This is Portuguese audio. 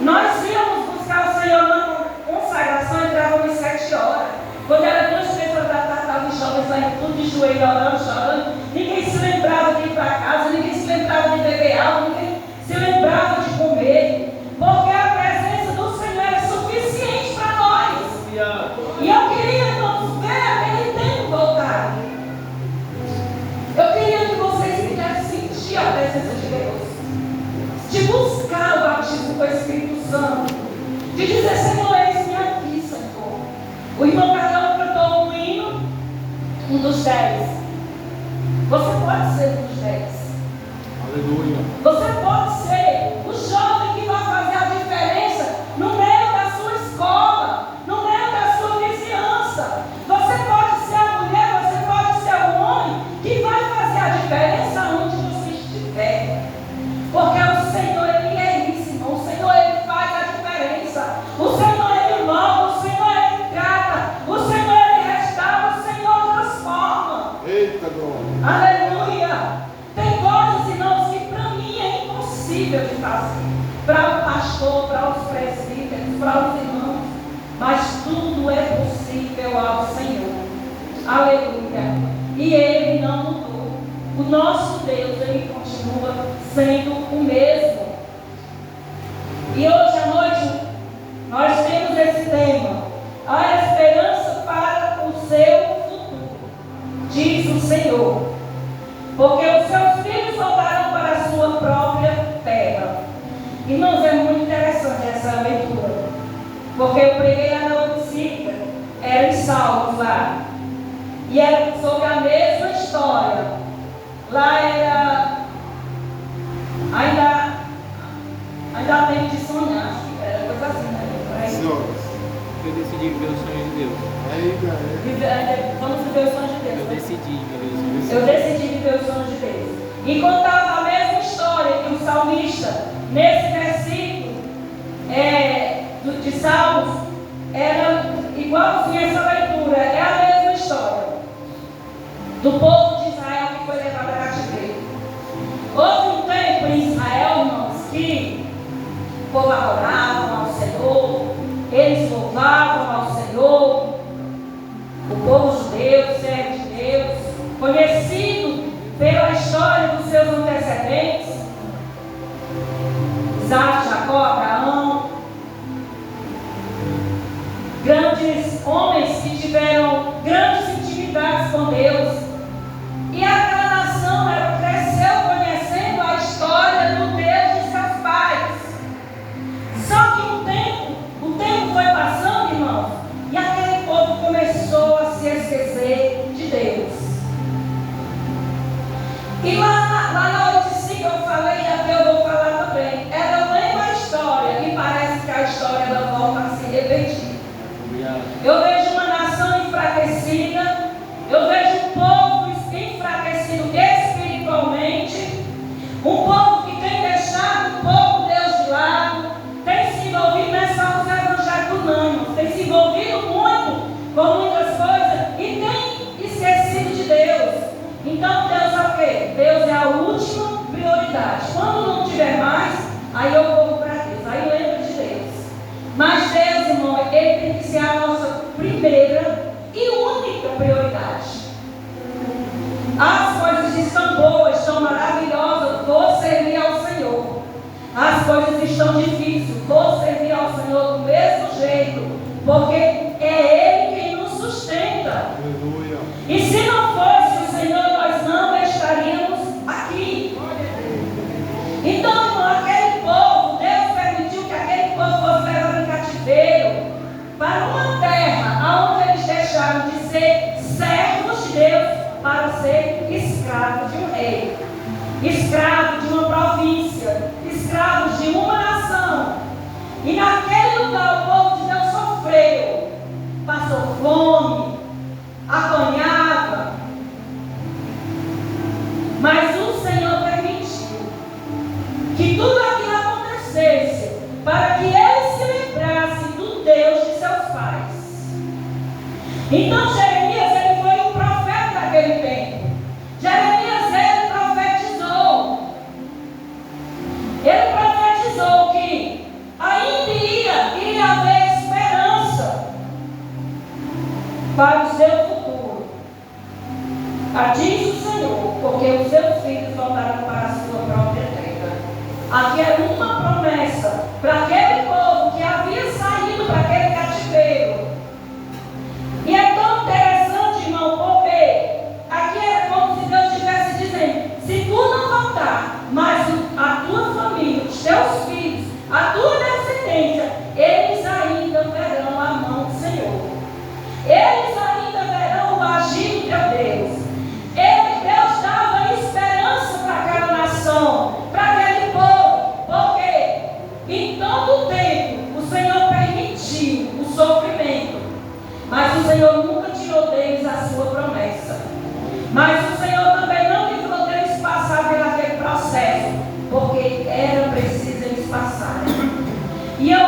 Nós íamos buscar o Senhor na consagração, entrávamos às 7 horas. Quando era 2, 3 horas da tarde, estavam os jovens saindo tudo de joelho, orando, chorando. Ninguém se lembrava de ir para casa, ninguém se lembrava de beber água, ninguém se lembrava de comer. Porque a presença do Senhor era suficiente para nós. E eu queria, irmãos, ver aquele tempo voltar. Eu queria que vocês pudessem sentir a presença de Deus. De buscar o batismo com o Espírito Santo. De dizer, Senhor, eis-me aqui, Senhor. O irmão Carlão cantou um hino, um dos 10. Você pode ser um dos 10. Aleluia. Você pode ser o jovem que vai fazer a diferença no meio da sua escola, no meio da sua vizinhança. Você pode ser a mulher, você pode ser o homem que vai fazer a diferença onde você estiver. Porque o Senhor, Ele é isso, irmão. O Senhor, Ele faz a diferença. O Senhor, Ele molda. O Senhor, Ele trata. O Senhor, Ele restaura. O Senhor transforma. Eita, glória. Aleluia. Tem coisas, irmãos, que para mim é impossível de fazer. Para o pastor, para os presbíteros, para os irmãos. Mas tudo é possível ao Senhor. Aleluia. E Ele não mudou. O nosso Deus, Ele continua sendo o mesmo. E hoje à noite nós temos esse tema: a esperança para o seu futuro, diz o Senhor, porque os seus filhos voltarão para a sua própria terra. Irmãos, é muito interessante essa leitura, porque eu preguei lá na Laodicea, era em Salmos lá, e era sobre a mesma história. Lá era ainda tem de sonhar, acho que era coisa assim, né? Eu decidi viver o sonho de Deus. Vamos viver o sonho de Deus. Eu decidi viver o sonho de Deus. Eu decidi viver o sonho de Deus. E contava a mesma história que o salmista, nesse versículo de Salmos, era igualzinho essa leitura, é a mesma história do povo de Israel que foi levado a cativeiro. Houve um tempo em Israel, irmãos, que o povo adorava ao Senhor, eles louvavam ao Senhor, o povo judeu, servo de Deus, conhecido pela história dos seus antecedentes, Isaac, Jacó, Abraão, grandes homens que tiveram grandes intimidades com Deus. E aquela nação cresceu conhecendo a história do Deus de seus pais. Só que o tempo foi passando, irmãos, e aquele povo começou a se esquecer de Deus. E lá na Laodicea eu falei, e aqui eu vou falar também, era a mesma história, e parece que a história ela volta a se repetir. Eu vejo uma nação enfraquecida, eu vejo um povo enfraquecido espiritualmente, um povo que tem deixado um pouco Deus de lado, tem se envolvido nessa evangelho unânime, tem se envolvido muito com muitas coisas e tem esquecido de Deus. Então Deus é o quê? Deus é a última prioridade. Quando não tiver mais, aí eu vou para Deus, aí lembra de Deus. Mas Deus, irmão, Ele tem que ser a nossa primeira e única prioridade. As coisas estão boas, estão maravilhosas, vou servir ao Senhor. As coisas estão difíceis, vou servir ao Senhor do mesmo jeito, porque é Ele quem nos sustenta. Aleluia. E se não fosse o Senhor, nós não estaríamos aqui. Então, irmão, aquele povo, Deus permitiu que aquele povo fosse levado em cativeiro para uma terra onde eles deixaram de ser servos de Deus para ser escravos de um rei, escravos de uma província, escravos de uma nação. E naquele lugar o povo de Deus sofreu, passou fome, apanhava, mas o Senhor permitiu que tudo aquilo acontecesse para que eles se lembrassem do Deus de seus pais. Então Jeremias, ele foi um profeta daquele tempo. Jeremias, ele profetizou que ainda todo o tempo o Senhor permitiu o sofrimento, mas o Senhor nunca tirou deles a sua promessa. Mas o Senhor também não livrou deles passar pelo aquele processo, porque era preciso eles passarem. E eu